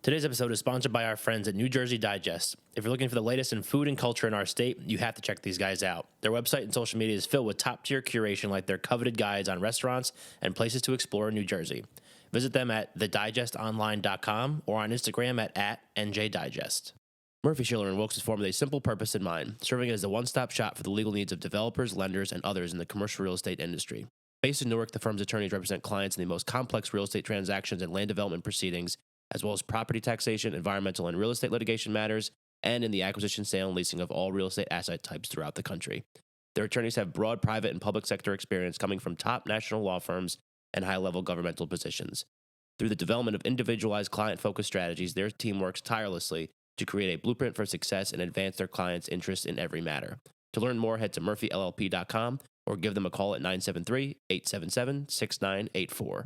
Today's episode is sponsored by our friends at New Jersey Digest. If you're looking for the latest in food and culture in our state, you have to check these guys out. Their website and social media is filled with top-tier curation like their coveted guides on restaurants and places to explore in New Jersey. Visit them at thedigestonline.com or on Instagram at NJDigest. Murphy, Schiller & Wilkes is formed with a simple purpose in mind, serving as the one-stop shop for the legal needs of developers, lenders, and others in the commercial real estate industry. Based in Newark, the firm's attorneys represent clients in the most complex real estate transactions and land development proceedings, as well as property taxation, environmental and real estate litigation matters, and in the acquisition, sale, and leasing of all real estate asset types throughout the country. Their attorneys have broad private and public sector experience coming from top national law firms and high-level governmental positions. Through the development of individualized client-focused strategies, their team works tirelessly to create a blueprint for success and advance their clients' interests in every matter. To learn more, head to murphyllp.com or give them a call at 973-877-6984.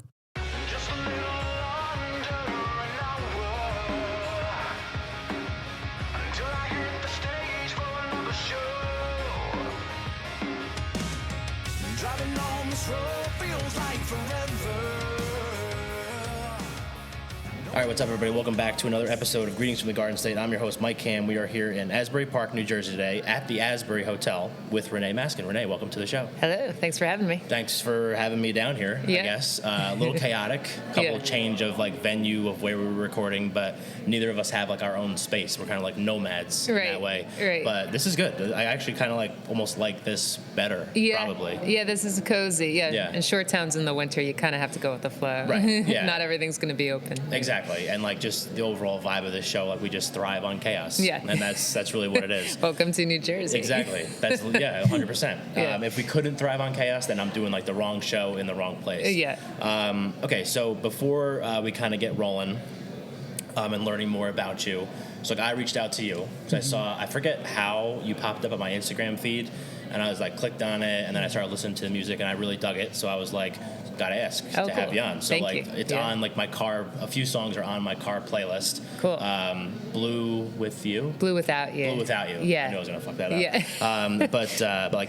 All right, what's up, everybody? Welcome back to another episode of Greetings from the Garden State. I'm your host, Mike Cam. We are here in Asbury Park, New Jersey today at the Asbury Hotel with Renee Maskin. Renee, welcome to the show. Hello. Thanks for having me. Thanks for having me down here, I guess. A little chaotic, couple change of venue of where we were recording, but neither of us have our own space. We're kind of like nomads in that way. Right. But this is good. I actually kind of almost like this better, probably. Yeah, this is cozy. Yeah. In short towns in the winter, you kind of have to go with the flow. Right. Yeah. Not everything's going to be open. Exactly. And just the overall vibe of this show, we just thrive on chaos. Yeah. And that's really what it is. Welcome to New Jersey. Exactly. That's 100%. If we couldn't thrive on chaos, then I'm doing the wrong show in the wrong place. Yeah. Okay, so before we kind of get rolling and learning more about you, so I reached out to you because I forget how you popped up on my Instagram feed, and I was clicked on it, and then I started listening to the music, and I really dug it, so I was gotta ask to have you on. So Thank you. It's on my car. A few songs are on my car playlist. Cool. Blue with you. Blue Without You. Blue Without You. Yeah. I knew I was gonna fuck that up. Yeah. But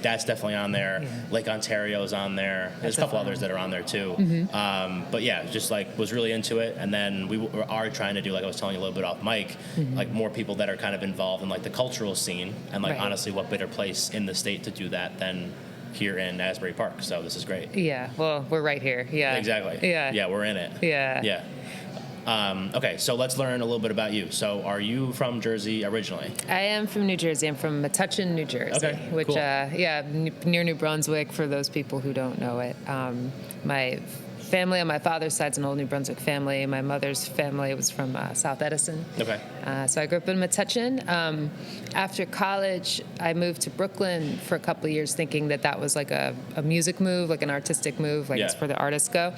that's definitely on there. Yeah. Lake Ontario's on there. There's a couple others that are on there too. Mm-hmm. But yeah, just was really into it, and then we are trying to do, I was telling you a little bit off mic, more people that are kind of involved in the cultural scene, and honestly, what better place in the state to do that than here in Asbury Park. So this is great. Yeah, well, we're right here. Yeah. Exactly. Yeah, we're in it. Yeah. Yeah. Okay, so let's learn a little bit about you. So are you from Jersey originally? I am from New Jersey. I'm from Metuchen, New Jersey. Okay, which, cool. Near New Brunswick, for those people who don't know it. My family on my father's side's an old New Brunswick family. My mother's family was from South Edison. Okay. So I grew up in Metuchen. After college, I moved to Brooklyn for a couple of years, thinking that was a music move, an artistic move, it's where the artists go.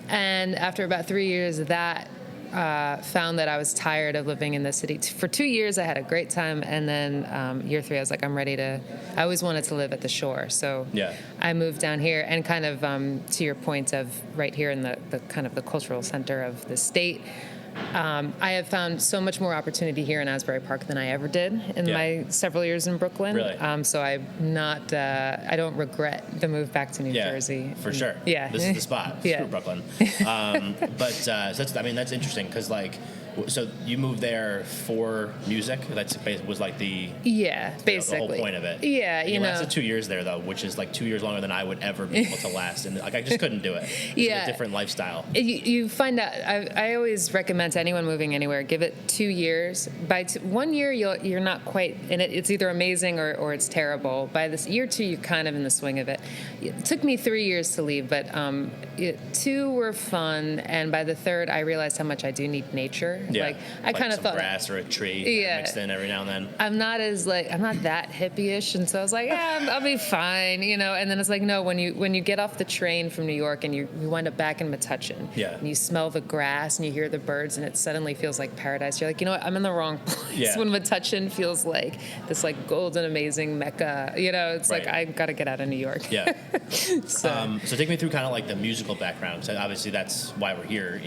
And after about 3 years of that, found that I was tired of living in the city. For 2 years, I had a great time, and then year 3, I was I'm ready to. I always wanted to live at the shore, so I moved down here, and kind of to your point of right here in the kind of the cultural center of the state. I have found so much more opportunity here in Asbury Park than I ever did in my several years in Brooklyn. Really? So I'm not. I don't regret the move back to New Jersey. For sure. Yeah. This is the spot. Screw Brooklyn. So that's interesting because so you moved there for music. Was the basically the whole point of it. Yeah, you lasted 2 years there though, which is 2 years longer than I would ever be able to last, and I just couldn't do it. It's a different lifestyle. You find out. I always recommend to anyone moving anywhere, give it 2 years. By 1 year, you're not quite in it. It's either amazing or it's terrible. By this year 2, you're kind of in the swing of it. It took me 3 years to leave, but 2 were fun, and by the 3rd, I realized how much I do need nature. Yeah. I kind of thought grass or a tree mixed in every now and then. I'm not that hippie-ish, and so I was I'll be fine, And then it's no, when you get off the train from New York and you wind up back in Metuchen, and you smell the grass and you hear the birds, and it suddenly feels like paradise. You're what? I'm in the wrong place. Yeah. When Metuchen feels like this golden, amazing Mecca. It's I got to get out of New York. Yeah. So take me through kind of the musical background. So obviously that's why we're here.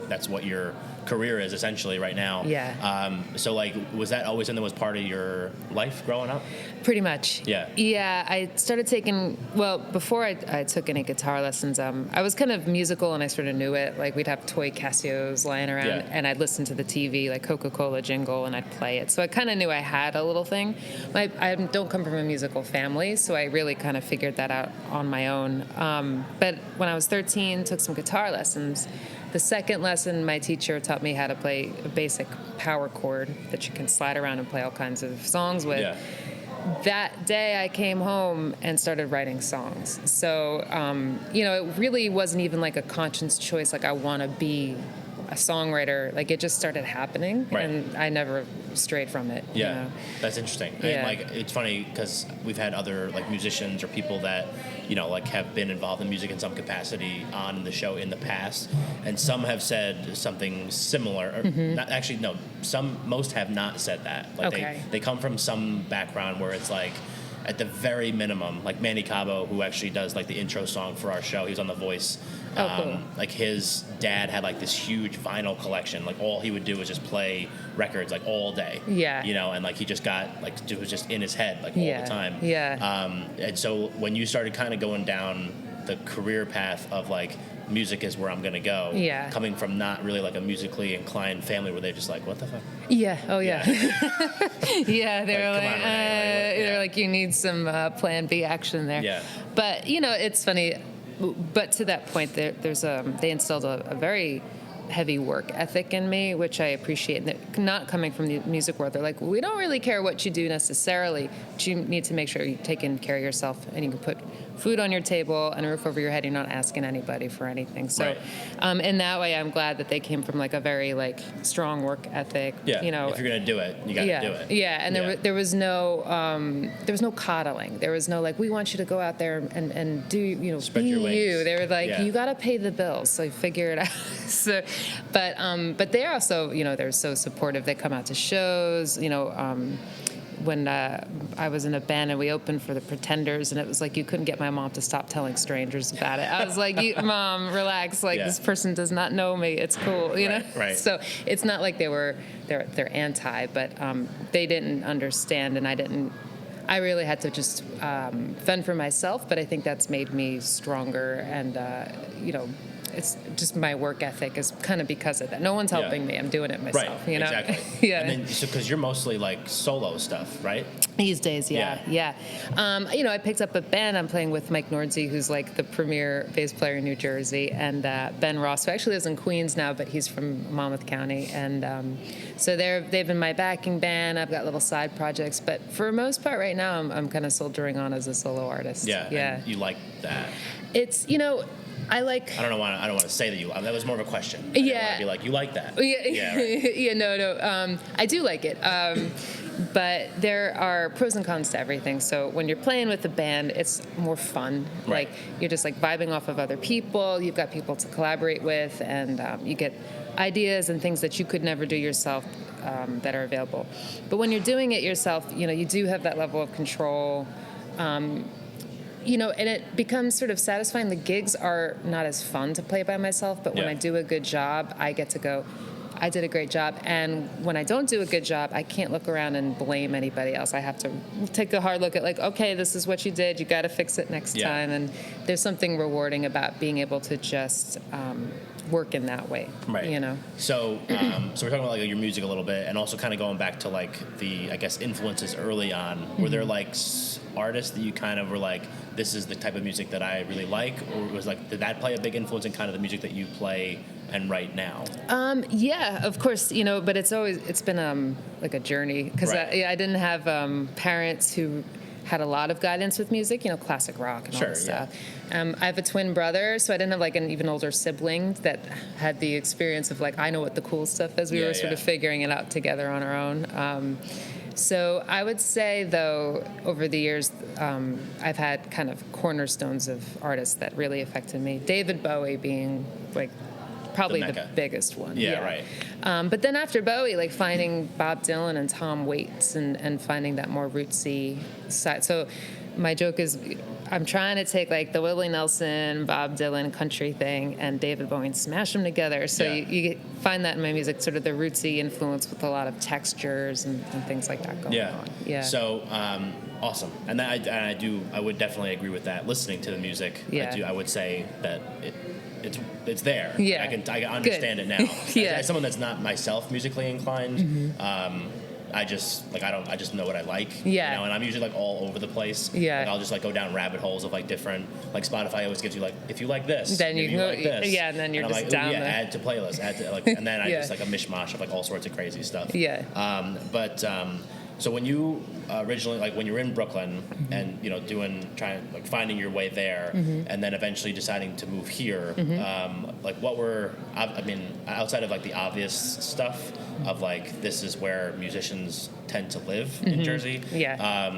That's what you're career is essentially right now. Yeah. So like, was that always something that was part of your life growing up? Pretty much. Yeah. Yeah, I started taking, well, before I took any guitar lessons, I was kind of musical and I sort of knew it. Like we'd have toy Casios lying around and I'd listen to the TV, like Coca-Cola jingle, and I'd play it. So I kind of knew I had a little thing. I don't come from a musical family, so I really kind of figured that out on my own. But when I was 13, took some guitar lessons. The second lesson, my teacher taught me how to play a basic power chord that you can slide around and play all kinds of songs with. Yeah. That day I came home and started writing songs. So, it really wasn't even like a conscious choice, like I want to be a songwriter. Like it just started happening, and I never strayed from it. Yeah, you know? That's interesting. Yeah. And like it's funny because we've had other like musicians or people that like have been involved in music in some capacity on the show in the past, and some have said something similar. Or not, actually, no. Most have not said that. Like they come from some background where it's like, at the very minimum, like Manny Cabo, who actually does like the intro song for our show, he was on The Voice. Cool. Like his dad had like this huge vinyl collection. Like all he would do was just play records like all day. Yeah. And like he just got like it was just in his head like all the time. Yeah. And so when you started kind of going down the career path of like music is where I'm gonna go. Yeah. Coming from not really like a musically inclined family where they're just like, what the fuck? Yeah. Oh yeah. Yeah. They were Like, like, come on, Renee, they're like, you need some Plan B action there. Yeah. But it's funny. But to that point, there's they instilled a very heavy work ethic in me, which I appreciate. Not coming from the music world, they're like, well, we don't really care what you do necessarily, but you need to make sure you're taking care of yourself and you can put food on your table and a roof over your head. You're not asking anybody for anything. So, in that way, I'm glad that they came from like a very like strong work ethic. Yeah. If you're gonna do it, you gotta do it. Yeah. And there was no coddling. There was no like, we want you to go out there and do spread be your wings. you. They were like, you got to pay the bills, so figure it out. So, but they're also they're so supportive. They come out to shows. When I was in a band and we opened for the Pretenders, and it was like you couldn't get my mom to stop telling strangers about it. I was like, Mom, relax. Like this person does not know me. It's cool, you know. Right. So it's not like they're anti, but they didn't understand, and I really had to just fend for myself. But I think that's made me stronger, and it's just my work ethic is kind of because of that. No one's helping me. I'm doing it myself. Right. Exactly. Yeah. And then because you're mostly like solo stuff, right? These days, yeah. I picked up a band. I'm playing with Mike Nordsey, who's like the premier bass player in New Jersey, and Ben Ross, who actually lives in Queens now, but he's from Monmouth County. And so they've been my backing band. I've got little side projects, but for the most part, right now, I'm kind of soldiering on as a solo artist. Yeah. And you like that? It's I don't want to say that you. That was more of a question. Yeah. I want to be like, you like that. Yeah. Right. Yeah. No. I do like it. But there are pros and cons to everything. So when you're playing with a band, it's more fun. Right. Like you're just like vibing off of other people. You've got people to collaborate with, and you get ideas and things that you could never do yourself that are available. But when you're doing it yourself, you do have that level of control. And it becomes sort of satisfying. The gigs are not as fun to play by myself, but when I do a good job, I get to go, I did a great job. And when I don't do a good job, I can't look around and blame anybody else. I have to take a hard look at like, okay, this is what you did. You got to fix it next time. And there's something rewarding about being able to just work in that way. Right. So we're talking about like your music a little bit, and also kind of going back to like the, I guess, influences early on. Were there like artists that you kind of were like, this is the type of music that I really like, or was like, did that play a big influence in kind of the music that you play and write now? Yeah, of course, but it's been like a journey, because I didn't have parents who had a lot of guidance with music, classic rock and all that stuff. I have a twin brother, so I didn't have like an even older sibling that had the experience of like, I know what the cool stuff is. We were sort of figuring it out together on our own. So I would say, though, over the years, I've had kind of cornerstones of artists that really affected me. David Bowie being like probably the biggest one. Yeah, right. But then after Bowie, like finding Bob Dylan and Tom Waits and finding that more rootsy side. So my joke is I'm trying to take like the Willie Nelson, Bob Dylan country thing and David Bowie and smash them together. So you find that in my music, sort of the rootsy influence with a lot of textures and things like that going on. Yeah. So awesome, and I would definitely agree with that. Listening to the music, I would say that it's there. Yeah. I can understand it now. As someone that's not myself musically inclined, I just know what I like. Yeah. You know, and I'm usually like all over the place. Yeah. Like I'll just like go down rabbit holes of like different, like Spotify always gives you like, if you like this, then you go, like this. Yeah, and then you're and just I'm like, down there. add to playlist, and then I just like a mishmash of like all sorts of crazy stuff. Yeah. So when you originally, like when you were in Brooklyn and, you know, finding your way there and then eventually deciding to move here, like what were, I mean, outside of like the obvious stuff of like, this is where musicians tend to live in Jersey. Yeah.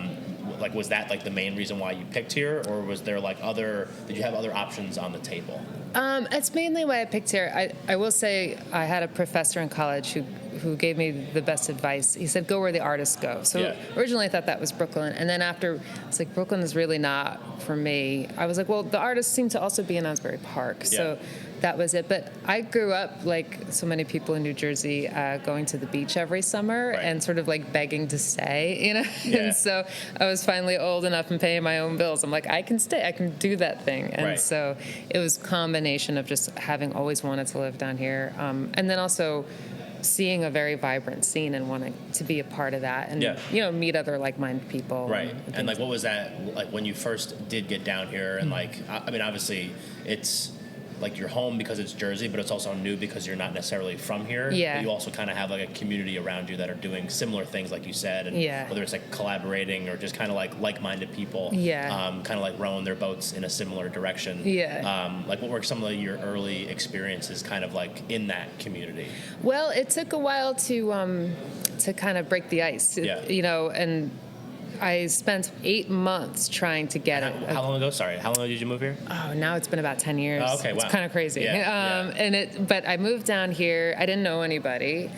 Like, was that like the main reason why you picked here, or was there like did you have other options on the table? It's mainly why I picked here. I will say I had a professor in college who gave me the best advice. He said, go where the artists go. So originally I thought that was Brooklyn. And then after, it's like, Brooklyn is really not for me. I was like, well, the artists seem to also be in Asbury Park. So that was it. But I grew up, like so many people in New Jersey, going to the beach every summer and sort of like begging to stay, you know? Yeah. And so I was finally old enough and paying my own bills. I'm like, I can stay. I can do that thing. And so it was a combination of just having always wanted to live down here. And then also seeing a very vibrant scene and wanting to be a part of that and, you know, meet other like-minded people. Right. And like, what was that like when you first did get down here? And like, I mean, obviously it's like your home because it's Jersey, but it's also new because you're not necessarily from here. Yeah. But you also kind of have like a community around you that are doing similar things, like you said. And whether it's like collaborating or just kind of like-minded people. Yeah. Kind of like rowing their boats in a similar direction. Yeah. Like, what were some of your early experiences kind of like in that community? Well, it took a while to kind of break the ice. You know, and I spent 8 months trying to get it. How long ago? Sorry, how long ago did you move here? Oh, now it's been about 10 years. Oh, okay, wow. It's kind of crazy. But I moved down here. I didn't know anybody.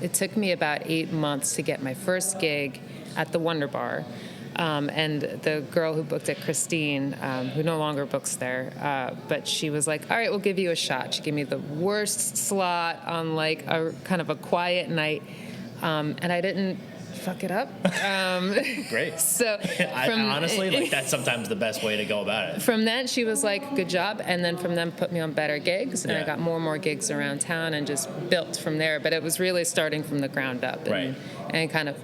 It took me about 8 months to get my first gig at the Wonder Bar. And the girl who booked it, Christine, who no longer books there, but she was like, all right, we'll give you a shot. She gave me the worst slot on like a kind of a quiet night. And I didn't fuck it up. Great. So honestly, like that's sometimes the best way to go about it. From then, she was like, good job. And then from them, put me on better gigs. And I got more and more gigs around town and just built from there. But it was really starting from the ground up. And kind of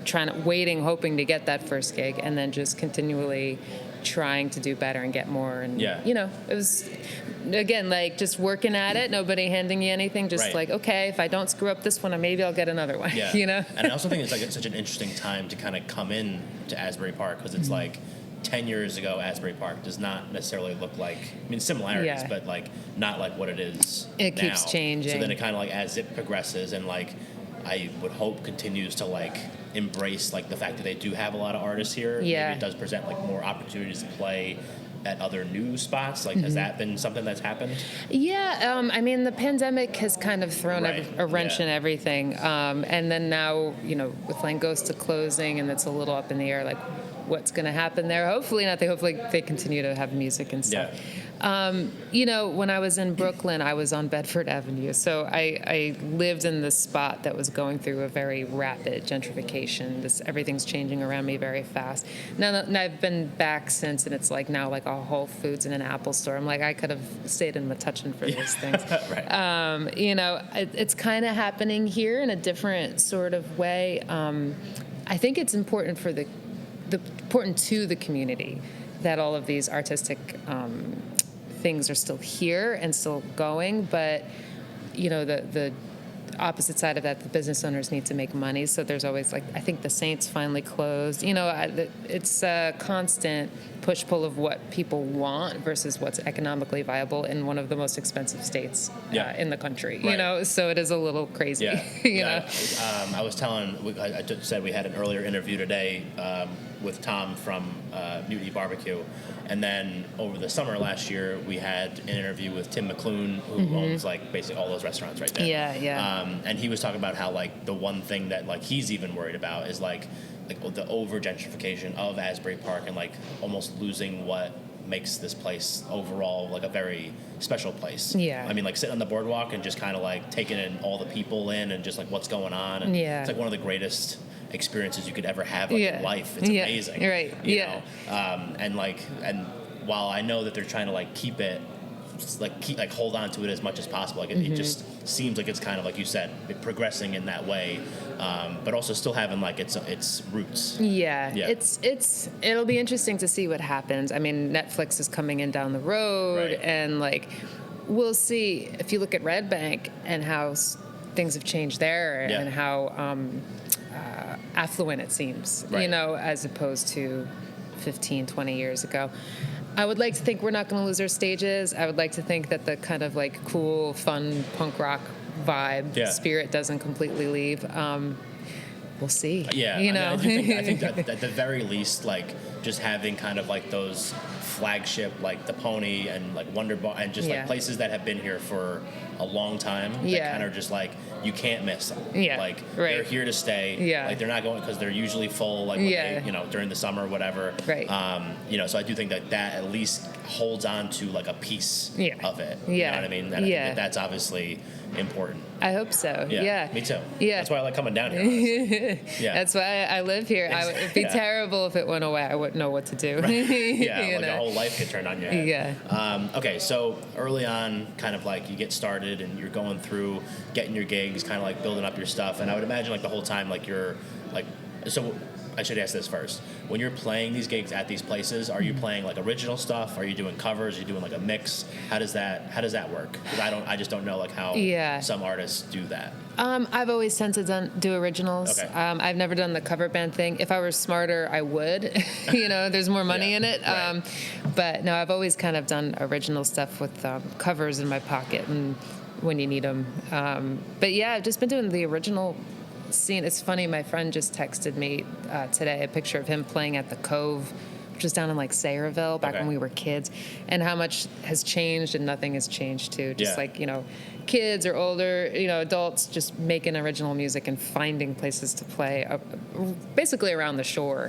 hoping to get that first gig. And then just continually trying to do better and get more. And, you know, it was, again, like just working at it, nobody handing you anything, just like, okay, if I don't screw up this one, maybe I'll get another one, you know? And I also think it's like such an interesting time to kind of come in to Asbury Park because it's like 10 years ago, Asbury Park does not necessarily look like, I mean, similarities, but like not like what it is It now. keeps changing. So then it kind of like, as it progresses and like, I would hope continues to like embrace like the fact that they do have a lot of artists here. Maybe it does present like more opportunities to play at other new spots. Like, has that been something that's happened? Yeah, I mean, the pandemic has kind of thrown a wrench in everything. And then now, you know, with Langosta closing and it's a little up in the air, like what's going to happen there. Hopefully they continue to have music and stuff. You know, when I was in Brooklyn, I was on Bedford Avenue. So I lived in this spot that was going through a very rapid gentrification. Everything's changing around me very fast. Now I've been back since, and it's like now like a Whole Foods and an Apple store. I'm like, I could have stayed in Metuchen for these things. You know, it's kind of happening here in a different sort of way. I think it's important for important to the community that all of these artistic things are still here and still going, but you know the opposite side of that, the business owners need to make money. So there's always like, I think the Saints finally closed. You know, it's a constant push-pull of what people want versus what's economically viable in one of the most expensive states in the country. You know, so it is a little crazy. You know? I was I just said we had an earlier interview today with Tom from Mutiny Barbecue. And then over the summer last year, we had an interview with Tim McClune, who owns like basically all those restaurants right there. And he was talking about how like the one thing that like he's even worried about is like the over gentrification of Asbury Park and like almost almost losing what makes this place overall like a very special place. Yeah. I mean, like sitting on the boardwalk and just kind of like taking in all the people in and just like what's going on. And it's like one of the greatest experiences you could ever have in life. It's amazing. Right. You know? And while I know that they're trying to like keep hold on to it as much as possible. Like it just seems like it's kind of like you said, progressing in that way, but also still having like its roots. Yeah. It'll be interesting to see what happens. I mean, Netflix is coming in down the road, and like we'll see. If you look at Red Bank and how things have changed there, and how affluent it seems, you know, as opposed to 15, 20 years ago. I would like to think we're not going to lose our stages. I would like to think that the kind of like cool, fun punk rock vibe spirit doesn't completely leave. We'll see. Yeah, you know. I think that at the very least, like just having kind of like those flagship, like the Pony and like Wonder Bar, and just like places that have been here for a long time. That kind of just like you can't miss them. Like they're here to stay. Like they're not going because they're usually full. Like when they, you know, during the summer or whatever. You know, so I do think that at least holds on to like a piece of it. You know what I mean? And I think that's obviously important. I hope so. Yeah. Me too. Yeah. That's why I like coming down here. That's why I live here. It'd be terrible if it went away. I wouldn't know what to do. Like a whole life could turn on your head. Yeah. So early on, kind of like you get started and you're going through getting your gigs, kind of like building up your stuff. And I would imagine like the whole time, like you're like, so I should ask this first. When you're playing these gigs at these places, are you playing like original stuff? Are you doing covers? Are you doing like a mix? How does that work? Because I just don't know like how some artists do that. I've always tended to do originals. Okay. I've never done the cover band thing. If I were smarter, I would. You know, there's more money in it. But no, I've always kind of done original stuff with covers in my pocket and when you need them. But yeah, I've just been doing the original scene. It's funny, my friend just texted me today a picture of him playing at the Cove, which was down in like Sayreville back when we were kids, and how much has changed and nothing has changed too. Just like, you know, kids or older, you know, adults just making original music and finding places to play basically around the shore.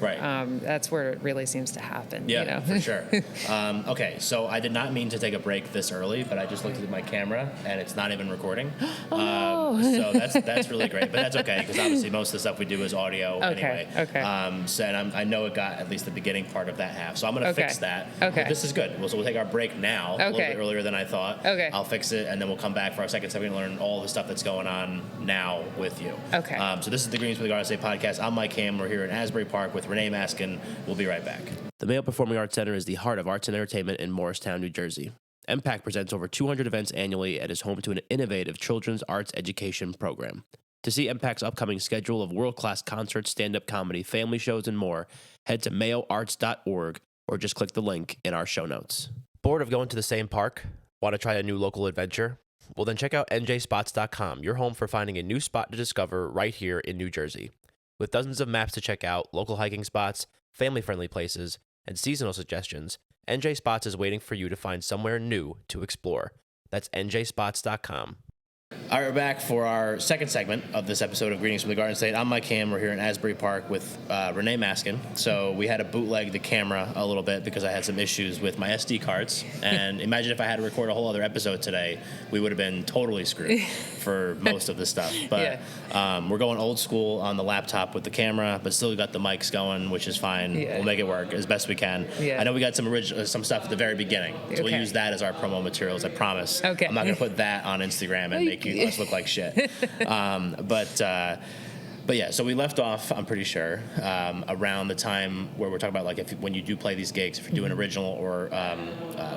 That's where it really seems to happen. Yeah, you know? For sure. Okay, so I did not mean to take a break this early, but I just looked at my camera and it's not even recording. So that's really great, but that's okay because obviously most of the stuff we do is audio anyway. So and I know it got at least the beginning part of that half, so I'm going to fix that. This is good. So we'll take our break now, a little bit earlier than I thought. I'll fix it and then we'll come back for our second segment and learn all the stuff that's going on now with you. So this is the Greens with the Arts Day podcast. I'm Mike Ham. We're here in Asbury Park with Renee Maskin. We'll be right back. The Mayo Performing Arts Center is the heart of arts and entertainment in Morristown, New Jersey. MPAC presents over 200 events annually and is home to an innovative children's arts education program. To see MPAC's upcoming schedule of world-class concerts, stand-up comedy, family shows, and more, head to mayoarts.org or just click the link in our show notes. Bored of going to the same park? Want to try a new local adventure? Well, then check out njspots.com, your home for finding a new spot to discover right here in New Jersey. With dozens of maps to check out, local hiking spots, family-friendly places, and seasonal suggestions, NJ Spots is waiting for you to find somewhere new to explore. That's njspots.com. All right, we're back for our second segment of this episode of Greetings from the Garden State. I'm Mike Ham. We're here in Asbury Park with Renee Maskin. So we had to bootleg the camera a little bit because I had some issues with my SD cards. And imagine if I had to record a whole other episode today, we would have been totally screwed for most of the stuff. But we're going old school on the laptop with the camera, but still got the mics going, which is fine. We'll make it work as best we can. I know we got some stuff at the very beginning. So we'll use that as our promo materials, I promise. I'm not going to put that on Instagram and make us look like shit. But yeah, so we left off, I'm pretty sure, around the time where we're talking about like when you do play these gigs, if you're doing original or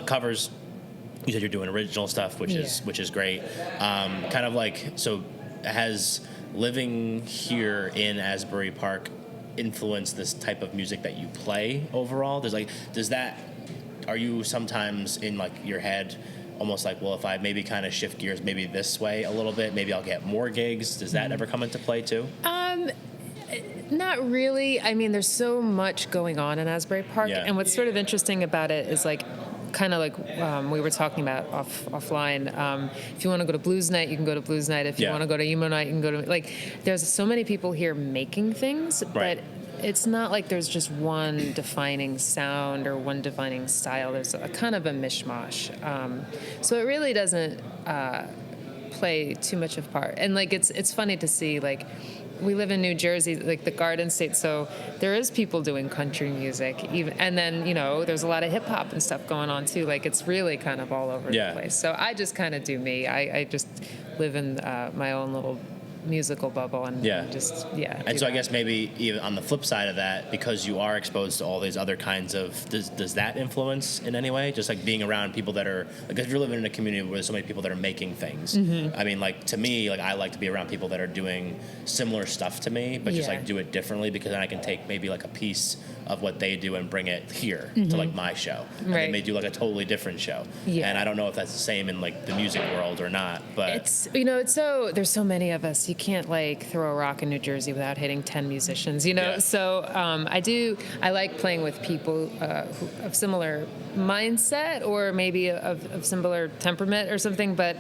covers. You said you're doing original stuff, which is great. Kind of like, so has living here in Asbury Park influenced this type of music that you play overall? Are you sometimes in like your head almost like, well, if I maybe kind of shift gears maybe this way a little bit, maybe I'll get more gigs? Does that ever come into play too? Not really. I mean, there's so much going on in Asbury Park, and what's sort of interesting about it is like, kind of like we were talking about offline. If you want to go to Blues Night, you can go to Blues Night. If you want to go to Emo Night, you can go to, like, there's so many people here making things, but it's not like there's just one defining sound or one defining style. There's a kind of a mishmash. So it really doesn't play too much of part. And like it's funny to see, like, we live in New Jersey, like the Garden State, so there is people doing country music, even, and then, you know, there's a lot of hip hop and stuff going on too. Like, it's really kind of all over the place. So I just kind of do me. I just live in my own little musical bubble and just And so I guess maybe even on the flip side of that, because you are exposed to all these other kinds of, does that influence in any way? Just like being around people that are, like, if you're living in a community where there's so many people that are making things. I mean, like, to me, like, I like to be around people that are doing similar stuff to me, but just like do it differently, because then I can take maybe like a piece of what they do and bring it here to like my show. And they may do like a totally different show. And I don't know if that's the same in like the music world or not, but it's, you know, it's so, there's so many of us. You can't like throw a rock in New Jersey without hitting 10 musicians, you know? So I like playing with people who of similar mindset or maybe of similar temperament or something, but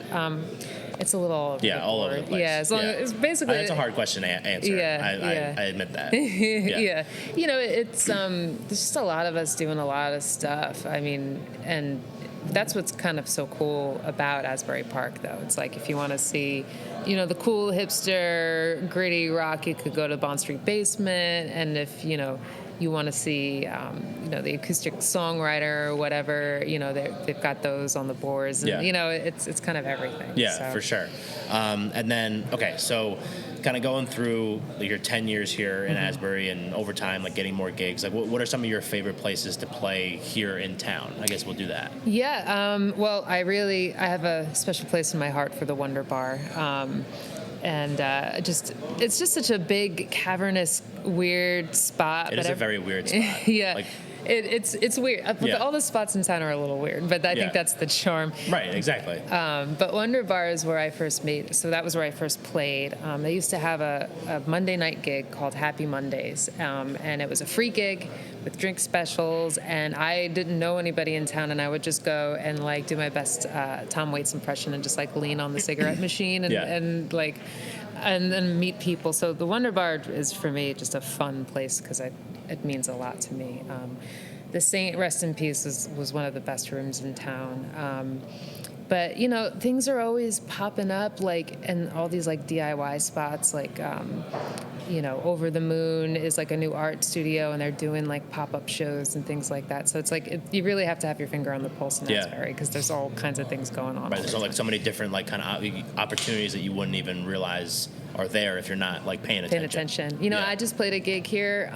it's a little all over the place. Yeah, as long as it's basically. That's a hard question to answer. I admit that. You know, it's there's just a lot of us doing a lot of stuff. I mean, and that's what's kind of so cool about Asbury Park, though. It's like, if you want to see, you know, the cool hipster gritty rock, you could go to Bond Street Basement, and if, you know, you want to see, you know, the acoustic songwriter or whatever, you know, they've got those on the boards. And, you know, it's kind of everything. Yeah, for sure. And then, okay, so kind of going through your 10 years here in Asbury and over time, like getting more gigs, like what are some of your favorite places to play here in town? I guess we'll do that. Yeah, well, I have a special place in my heart for the Wonder Bar. And it's just such a big, cavernous, weird spot. It is a very weird spot. Like, it's weird. All the spots in town are a little weird, but I think that's the charm. Right, exactly. But Wonder Bar is where I first so that was where I first played. They used to have a Monday night gig called Happy Mondays, and it was a free gig with drink specials, and I didn't know anybody in town, and I would just go and like do my best Tom Waits impression and just like lean on the cigarette machine and like, and then meet people. So the Wonder Bar is for me just a fun place because it means a lot to me. The Saint, rest in peace, was one of the best rooms in town. But, you know, things are always popping up, like, and all these, like, DIY spots, like, you know, Over the Moon is, like, a new art studio, and they're doing, like, pop-up shows and things like that. So it's, like, you really have to have your finger on the pulse in Asbury, because there's all kinds of things going on. Right, there's, like, so many different, like, kind of opportunities that you wouldn't even realize are there if you're not like paying attention. You know, I just played a gig here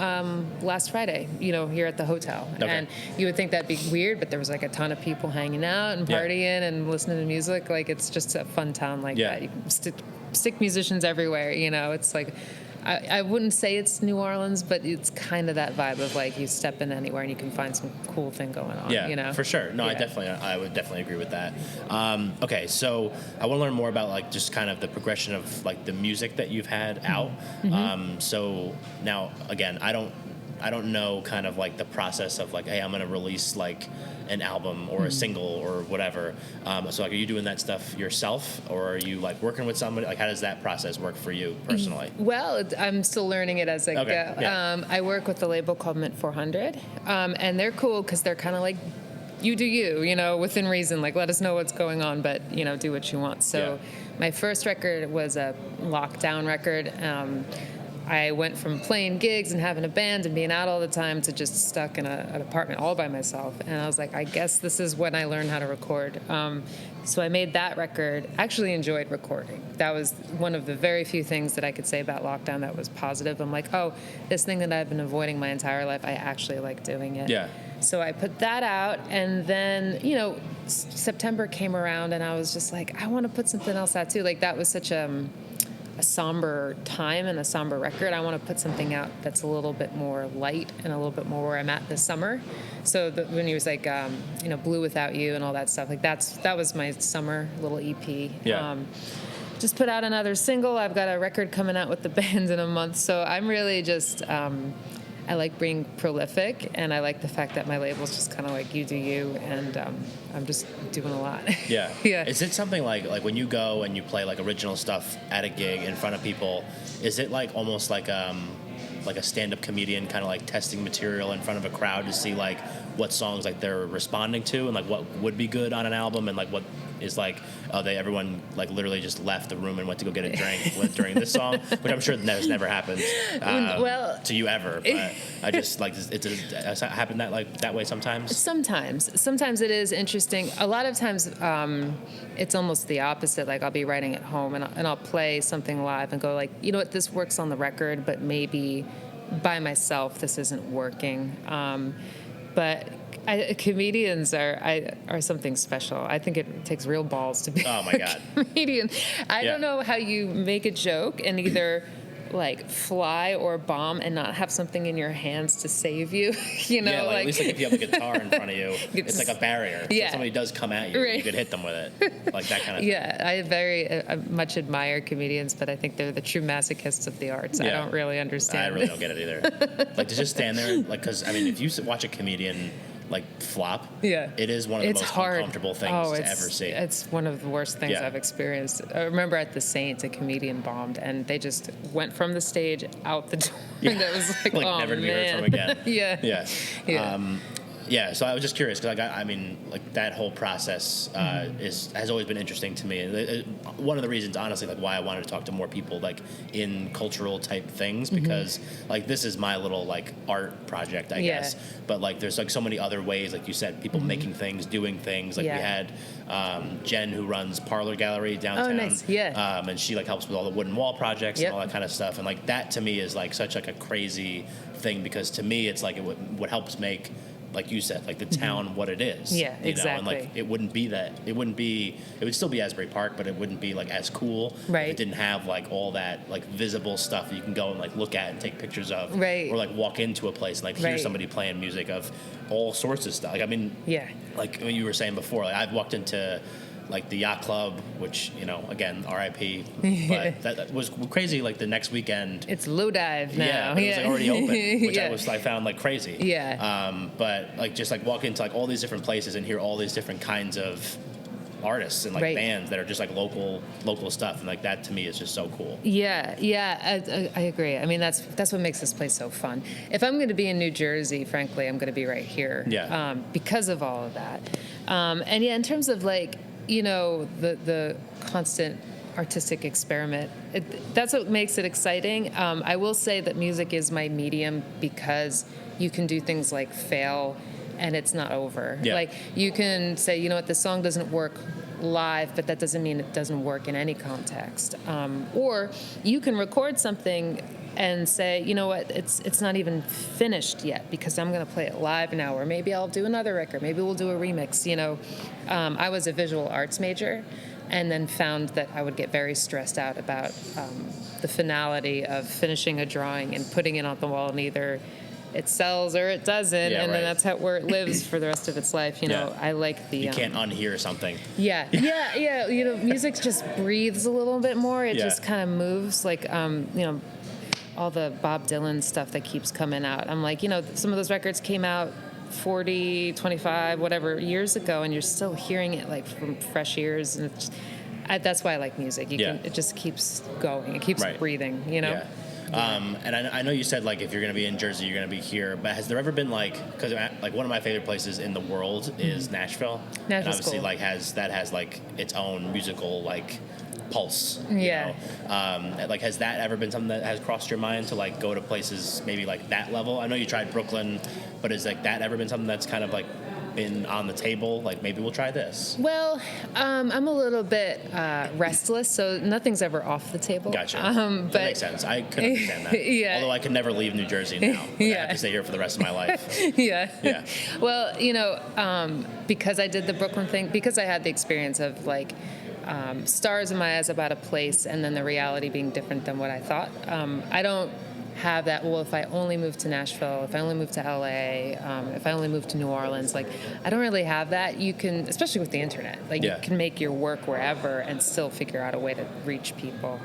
last Friday, you know, here at the hotel. And you would think that'd be weird, but there was like a ton of people hanging out and partying and listening to music. Like, it's just a fun town like that. You can stick musicians everywhere, you know. It's like, I wouldn't say it's New Orleans, but it's kind of that vibe of like you step in anywhere and you can find some cool thing going on. Yeah, you know? For sure. No, I would definitely agree with that. Okay, so I want to learn more about like just kind of the progression of like the music that you've had out. So now, again, I don't know kind of like the process of like, hey, I'm going to release like an album or a single or whatever. So like, are you doing that stuff yourself, or are you like working with somebody? Like, how does that process work for you personally? Well, I'm still learning it as I go. I work with a label called Mint 400, and they're cool because they're kind of like, you do you know, within reason. Like, let us know what's going on, but, you know, do what you want. So my first record was a lockdown record. I went from playing gigs and having a band and being out all the time to just stuck in an apartment all by myself. And I was like, I guess this is when I learned how to record. So I made that record. Actually enjoyed recording. That was one of the very few things that I could say about lockdown that was positive. I'm like, oh, this thing that I've been avoiding my entire life, I actually like doing it. Yeah. So I put that out, and then, you know, September came around, and I was just like, I want to put something else out too. Like, that was such a somber time and a somber record. I want to put something out that's a little bit more light and a little bit more where I'm at this summer. So when he was like, you know, Blue Without You and all that stuff, like that was my summer little EP. Yeah. Just put out another single. I've got a record coming out with the band in a month. So I'm really just, I like being prolific, and I like the fact that my label's just kind of like, you do you, and I'm just doing a lot. Yeah. Is it something like when you go and you play like original stuff at a gig in front of people, is it like almost like like a stand-up comedian kind of like testing material in front of a crowd to see like what songs like they're responding to and like what would be good on an album and like what is like everyone like literally just left the room and went to go get a drink during this song, which I'm sure has never happened to you ever. But I just like it's happened that way sometimes. Sometimes it is interesting. A lot of times it's almost the opposite. Like I'll be writing at home and I'll play something live and go like, you know what, this works on the record, but maybe by myself this isn't working. But comedians are something special. I think it takes real balls to be a comedian. I don't know how you make a joke and either like fly or bomb and not have something in your hands to save you. You know, like at least like if you have a guitar in front of you, it's like a barrier. So if somebody does come at you, you could hit them with it, like that kind of thing. Yeah, I much admire comedians, but I think they're the true masochists of the arts. I don't really understand. I really don't get it either. Like to just stand there, like because I mean, if you watch a comedian like flop, it is one of the most uncomfortable things to ever see. It's one of the worst things I've experienced. I remember at the Saints, a comedian bombed, and they just went from the stage out the door. And it was like oh, never to be heard from again. So I was just curious because I mean, like that whole process has always been interesting to me. And one of the reasons, honestly, like why I wanted to talk to more people like in cultural type things because like this is my little like art project, I guess. But like there's like so many other ways, like you said, people making things, doing things. Like we had Jen who runs Parlor Gallery downtown. Oh, nice. And she like helps with all the wooden wall projects and all that kind of stuff. And like that to me is like such like a crazy thing because to me it's like what helps make, like you said, like the town what it is. Yeah, you exactly. know? And like it would still be Asbury Park, but it wouldn't be like as cool if it didn't have like all that like visible stuff that you can go and like look at and take pictures of. Or like walk into a place and like hear somebody playing music of all sorts of stuff. Like I mean like you were saying before, like I've walked into like the yacht club, which, you know, again, RIP, but that was crazy. Like the next weekend, it's low dive now. Yeah, but it was like already open, which I found like crazy. Yeah. But like just like walk into like all these different places and hear all these different kinds of artists and like bands that are just like local stuff, and like that to me is just so cool. I agree. I mean that's what makes this place so fun. If I'm going to be in New Jersey, frankly, I'm going to be right here. Because of all of that. And in terms of like, you know, the constant artistic experiment, that's what makes it exciting. I will say that music is my medium because you can do things like fail and it's not over. Like you can say, you know what, this song doesn't work live, but that doesn't mean it doesn't work in any context. Or you can record something and say, you know what, it's not even finished yet because I'm going to play it live now, or maybe I'll do another record, maybe we'll do a remix, you know. I was a visual arts major and then found that I would get very stressed out about the finality of finishing a drawing and putting it on the wall, and either it sells or it doesn't, and then that's where it lives for the rest of its life. You know, I like the... You can't unhear something. Yeah. You know, music just breathes a little bit more. It just kind of moves. Like, you know, all the Bob Dylan stuff that keeps coming out. I'm like, you know, some of those records came out 40, 25, whatever years ago, and you're still hearing it like from fresh ears, and it's just, that's why I like music. It just keeps going. It keeps breathing, you know? And I know you said like if you're going to be in Jersey, you're going to be here. But has there ever been like, because like one of my favorite places in the world is Nashville. And obviously cool. Like has like its own musical like pulse. You know? Like has that ever been something that has crossed your mind to like go to places maybe like that level? I know you tried Brooklyn, but has like that ever been something that's kind of like been on the table, like maybe we'll try this? Well, I'm a little bit restless, so nothing's ever off the table. Gotcha. That makes sense. I could understand that. Although I could never leave New Jersey now. I have to stay here for the rest of my life. Well, you know, because I did the Brooklyn thing, because I had the experience of like stars in my eyes about a place and then the reality being different than what I thought. I don't have that, well, if I only moved to Nashville, if I only moved to LA, if I only moved to New Orleans, like I don't really have that. You can, especially with the internet, like you can make your work wherever and still figure out a way to reach people.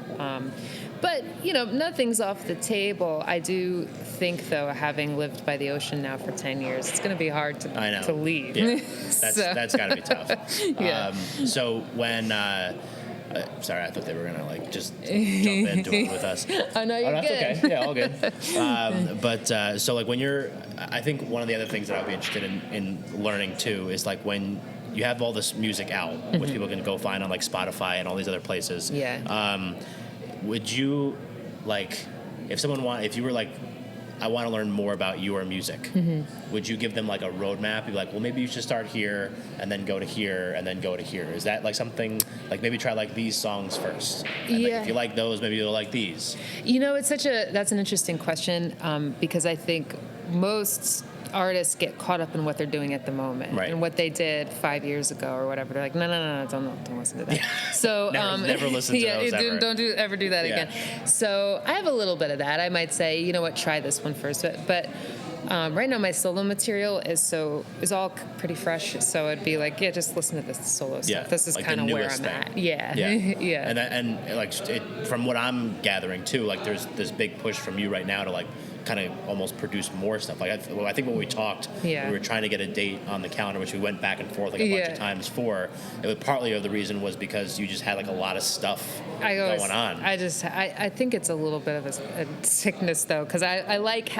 But, you know, nothing's off the table. I do think, though, having lived by the ocean now for 10 years, it's going to be hard to leave. Yeah. That's got to be tough. Yeah. So when... Sorry, I thought they were gonna like just jump into it with us. Oh no, you're that's good. Okay. Yeah, all good. But so like when I think one of the other things that I'd be interested in learning too is like when you have all this music out, which people can go find on like Spotify and all these other places. Yeah. Would you like if you were like, I want to learn more about your music, would you give them like a roadmap? You'd be like, well, maybe you should start here and then go to here and then go to here. Is that like something like maybe try like these songs first? And like, if you like those, maybe you'll like these. That's an interesting question because I think most artists get caught up in what they're doing at the moment and what they did 5 years ago or whatever. They're like, no, don't listen to that. Yeah. So never listen to those ever. Don't ever do that again. So I have a little bit of that. I might say, you know what, try this one first. But right now my solo material is all pretty fresh. So it'd be like, just listen to this solo stuff. This is like kind of where I'm at. Yeah. Yeah. And like from what I'm gathering too, like there's this big push from you right now to like kind of almost produce more stuff. Like I think when we talked, we were trying to get a date on the calendar, which we went back and forth like a bunch of times for. It was partly of the reason was because you just had like a lot of stuff going on. I think it's a little bit of a sickness though, because I like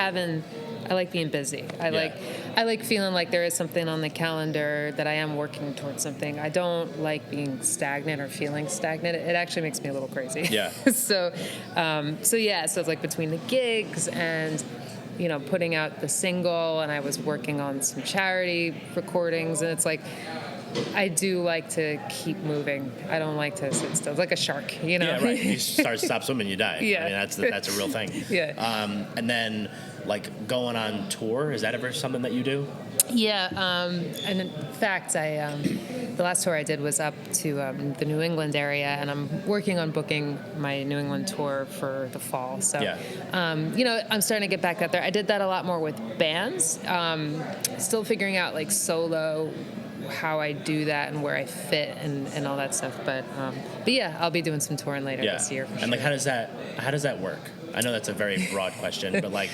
being busy. I like feeling like there is something on the calendar, that I am working towards something. I don't like being stagnant or feeling stagnant. It actually makes me a little crazy. Yeah. So it's like between the gigs and, you know, putting out the single, and I was working on some charity recordings, and it's like, I do like to keep moving. I don't like to sit still. It's like a shark, you know? Yeah, right. You stop swimming, you die. Yeah. I mean, that's a real thing. Yeah. And then, like, going on tour, is that ever something that you do? Yeah. And in fact, the last tour I did was up to the New England area, and I'm working on booking my New England tour for the fall. So, I'm starting to get back out there. I did that a lot more with bands. Still figuring out, like, solo, how I do that and where I fit and all that stuff. But yeah, I'll be doing some touring later this year. For sure. Like, how does that work? I know that's a very broad question, but like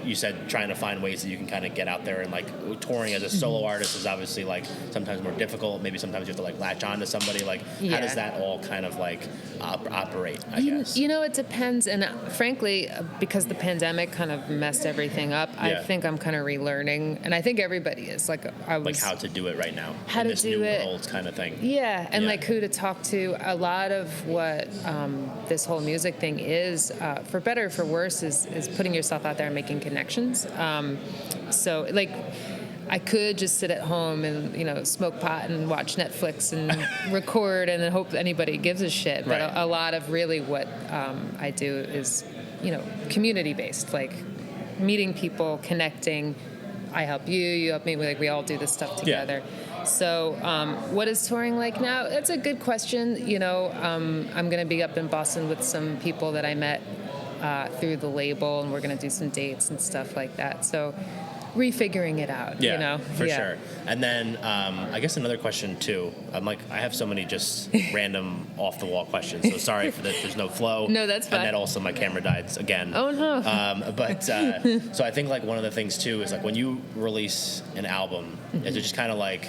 you said, trying to find ways that you can kind of get out there and like touring as a solo artist is obviously like sometimes more difficult. Maybe sometimes you have to like latch on to somebody. Like, how does that all kind of like operate? I guess. You know, it depends. And frankly, because the pandemic kind of messed everything up, I think I'm kind of relearning. And I think everybody is like how to do it right now. How in to this do new it. world kind of thing. Yeah, and like who to talk to. A lot of what this whole music thing is, for better or for worse, is putting yourself out there and making connections. So like, I could just sit at home and, you know, smoke pot and watch Netflix and record and then hope anybody gives a shit. But a lot of really what I do is, you know, community based, like meeting people, connecting. I help you, you help me. We all do this stuff together. Yeah. So what is touring like now? That's a good question. You know, I'm going to be up in Boston with some people that I met through the label, and we're going to do some dates and stuff like that. So refiguring it out, you know? For sure. And then I guess another question too. I have so many just random off the wall questions. So sorry for that. There's no flow. No, that's fine. And then also my camera died again. Oh no. So I think like one of the things too is like when you release an album, is it just kind of like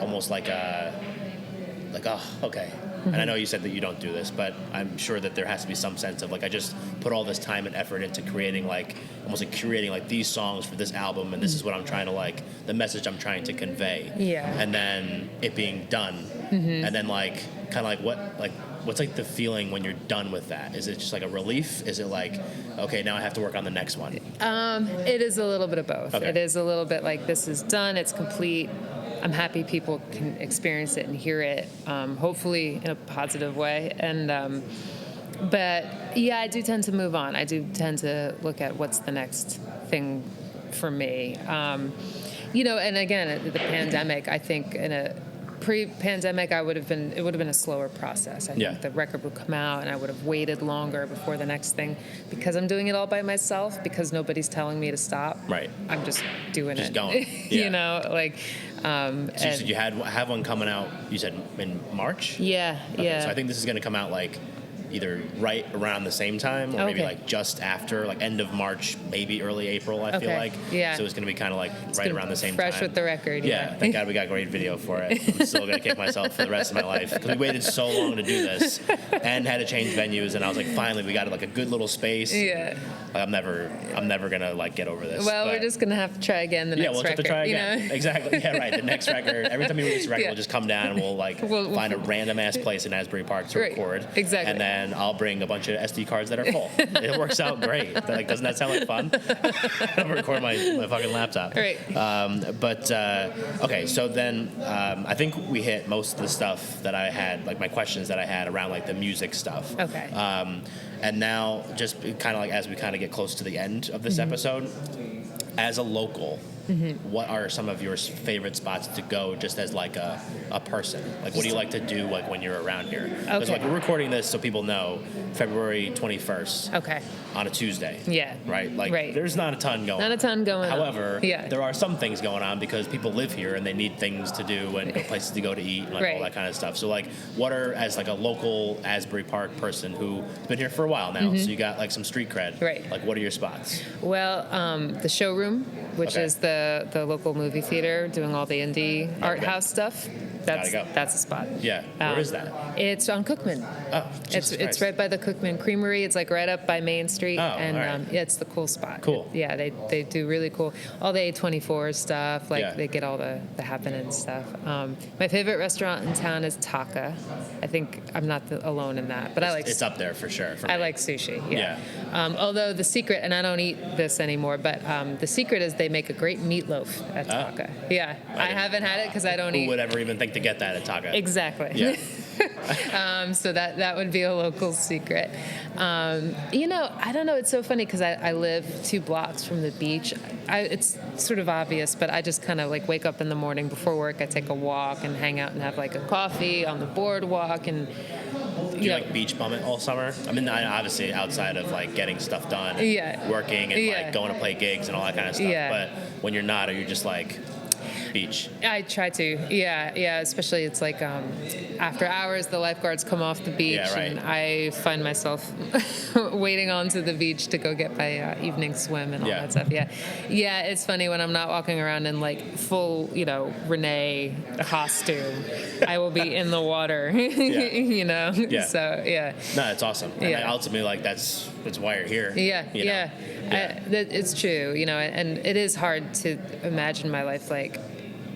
almost like oh, okay. And I know you said that you don't do this, but I'm sure that there has to be some sense of like, I just put all this time and effort into creating like, almost like curating like these songs for this album, and this is what I'm trying to like, the message I'm trying to convey. Yeah. And then it being done. And then like, kind of like what's like the feeling when you're done with that? Is it just like a relief? Is it like, okay, now I have to work on the next one? It is a little bit of both. Okay. It is a little bit like, this is done, it's complete. I'm happy people can experience it and hear it, hopefully in a positive way. And but yeah, I do tend to move on. I do tend to look at what's the next thing for me. You know, and again, the pandemic, I think in a pre-pandemic, it would have been a slower process. I think the record would come out and I would have waited longer before the next thing, because I'm doing it all by myself, because nobody's telling me to stop. Right. I'm just doing just it. Going. Yeah. You know, like. So you said you have one coming out, you said in March? Yeah, okay, yeah. So I think this is going to come out like either right around the same time or maybe Okay. like just after, like end of March, maybe early April, I feel like. Yeah. So it's going to be kind of like right around the same fresh time. with the record. Yeah, thank God we got great video for it. I'm still going to kick myself for the rest of my life because we waited so long to do this and had to change venues, and I was like, finally, we got like a good little space. Yeah. Like, I'm never going to like get over this. Well, but we're just going to have to try again the next we'll record. have to try again. You know? Exactly. Yeah, right. The next record. Every time we release a record, Yeah. we'll just come down and we'll like We'll find a random ass place in Asbury Park to Right. record. Exactly. And then I'll bring a bunch of SD cards that are full. It works out great. Like, doesn't that sound like fun? I'll record my fucking laptop. Right. Okay, so then I think we hit most of the stuff that I had, like my questions that I had around like the music stuff. Okay. And now, just kind of like as we kind of get close to the end of this episode, as a local, what are some of your favorite spots to go just as like a person? Like, what do you like to do like when you're around here? Because Okay. like we're recording this so people know February 21st Okay. on a Tuesday. Yeah. Right? Like, Right. there's not a ton going on. Not a ton going on. However, Yeah. there are some things going on because people live here and they need things to do and places to go to eat and like all Right. that kind of stuff. So like, what are, as like a local Asbury Park person who's been here for a while now, so you got like some street cred. Right. Like, what are your spots? Well, the Showroom, which Okay. is the local movie theater doing all the indie art house stuff. Gotta go. That's a spot. Yeah. Where is that? It's on Cookman. Oh, Jesus It's Christ. right by the Cookman Creamery. It's like right up by Main Street, Oh, and all right. yeah, it's the cool spot. Cool. Yeah, they do really cool. All the A24 stuff. Like Yeah. they get all the happening stuff. My favorite restaurant in town is Taka. I think I'm not alone in that, but I like. It's up there for sure. For I me. like sushi. Yeah. Although the secret, and I don't eat this anymore, but the secret is they make a great meatloaf at Taka. Yeah, I haven't had it because I don't Who eat. would ever even think to get that at Taka? Exactly. Yeah. So that would be a local secret. I don't know. It's so funny because I live 2 blocks from the beach. It's sort of obvious, but I just kind of like wake up in the morning before work. I take a walk and hang out and have like a coffee on the boardwalk and. Do you like beach bum it all summer? I mean, obviously outside of like getting stuff done, and Yeah. working and Yeah. like going to play gigs and all that kind of stuff. Yeah. But when you're not, are you just like beach? I try to, yeah. Especially it's like after hours, the lifeguards come off the beach, Yeah, right. and I find myself waiting onto the beach to go get my evening swim and all Yeah. that stuff. Yeah. It's funny when I'm not walking around in like full, Renee costume. I will be in the water, Yeah. So yeah. No, it's awesome. And Yeah. ultimately, like that's why you're here. Yeah, you know? yeah. It's true, and it is hard to imagine my life like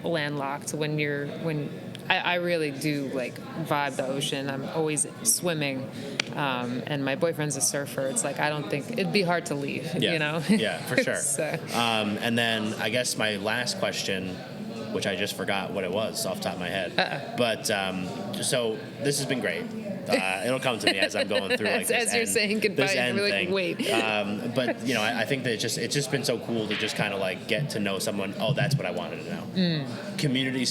landlocked when I really do like vibe the ocean. I'm always swimming, and my boyfriend's a surfer. It's like I don't think it'd be hard to leave. Yeah. Yeah, for sure. So. And then I guess my last question, which I just forgot what it was off the top of my head. But so this has been great. It'll come to me as I'm going through like as you're saying goodbye, this you're end like, thing. wait. But I think that it's just been so cool to just kind of like get to know someone. Oh, that's what I wanted to know. Community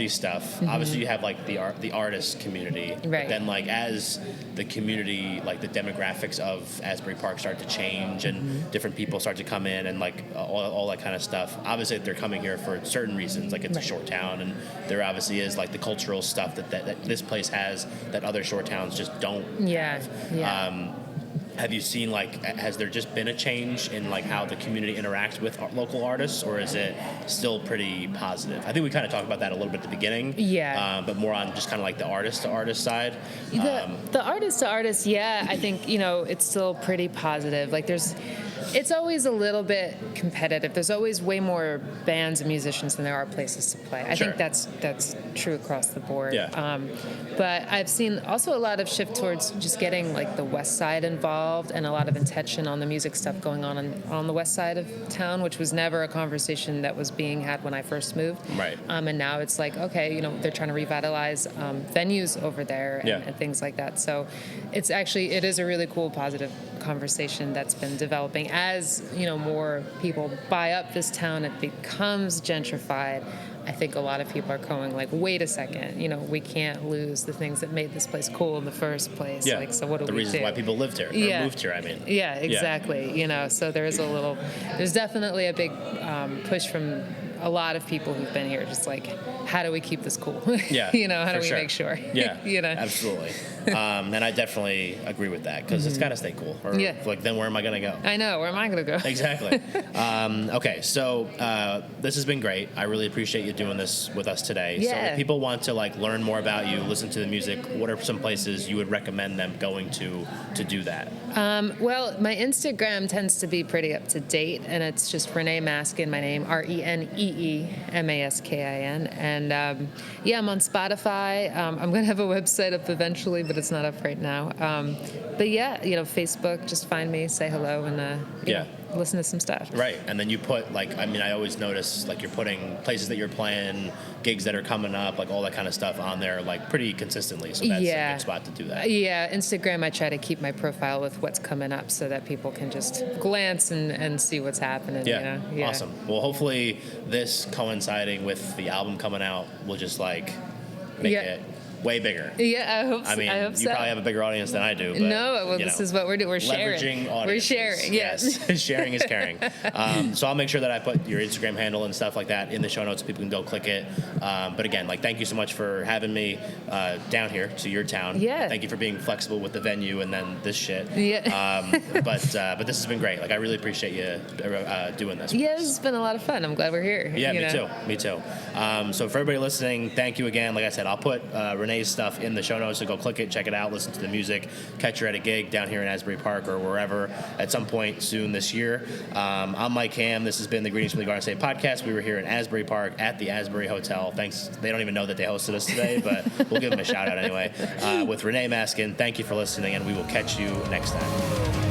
stuff. Obviously, you have like the artist community. Right. But then like as the community, like the demographics of Asbury Park start to change and different people start to come in and like all that kind of stuff. Obviously, they're coming here for certain reasons. Like it's a short town, and there obviously is like the cultural stuff that this place has that other short towns just don't have. Yeah. Have you seen has there just been a change in like how the community interacts with local artists, or is it still pretty positive? I think we kind of talked about that a little bit at the beginning. Yeah. But more on just kind of like the artist to artist side. The artist to artist, I think it's still pretty positive. Like it's always a little bit competitive. There's always way more bands and musicians than there are places to play. I Sure. think that's true across the board. Yeah. But I've seen also a lot of shift towards just getting like the West Side involved and a lot of intention on the music stuff going on the West Side of town, which was never a conversation that was being had when I first moved. Right. And now it's like, okay, they're trying to revitalize venues over there and things like that. So it is a really cool, positive conversation that's been developing. As more people buy up this town, it becomes gentrified. I think a lot of people are going like, wait a second, we can't lose the things that made this place cool in the first place. Yeah. Like, so what do we do? The reasons why people lived here or moved here, I mean. Yeah, exactly. So there's definitely a big push from a lot of people who've been here, just like, how do we keep this cool? Yeah, how do we make sure? Yeah, you know, absolutely. And I definitely agree with that because it's got to stay cool. Or like, then where am I going to go? I know, where am I going to go? Exactly. Okay, so this has been great. I really appreciate you doing this with us today. Yeah. So if people want to like learn more about you, listen to the music, what are some places you would recommend them going to do that? Well, my Instagram tends to be pretty up to date, and it's just Renee Maskin, my name, ReneeMaskin. And I'm on Spotify. I'm going to have a website up eventually, but it's not up right now. But yeah, Facebook, just find me, say hello, and listen to some stuff. Right. And then you put like, I always notice like you're putting places that you're playing, gigs that are coming up, like all that kind of stuff on there like pretty consistently. So that's a good spot to do that. Yeah. Instagram, I try to keep my profile with what's coming up so that people can just glance and see what's happening. Yeah. Awesome. Well, hopefully this coinciding with the album coming out will just like make it way bigger. Yeah, I hope so. I hope you probably have a bigger audience than I do. But, no, this is what we're doing. We're sharing. Leveraging audiences. We're sharing, yes. Sharing is caring. So I'll make sure that I put your Instagram handle and stuff like that in the show notes so people can go click it. But again, like, thank you so much for having me down here to your town. Yeah. Thank you for being flexible with the venue and then this shit. Yeah. But this has been great. Like, I really appreciate you doing this. Yeah, this has been a lot of fun. I'm glad we're here. Yeah, me too. So for everybody listening, thank you again. Like I said, I'll put Renee's stuff in the show notes, so go click it, check it out, listen to the music, catch her at a gig down here in Asbury Park or wherever at some point soon this year. I'm Mike Ham. This has been the Greetings from the Garden State podcast. We were here in Asbury Park at the Asbury Hotel. Thanks. They don't even know that they hosted us today, but we'll give them a shout out anyway. With Renee Maskin, thank you for listening, and we will catch you next time.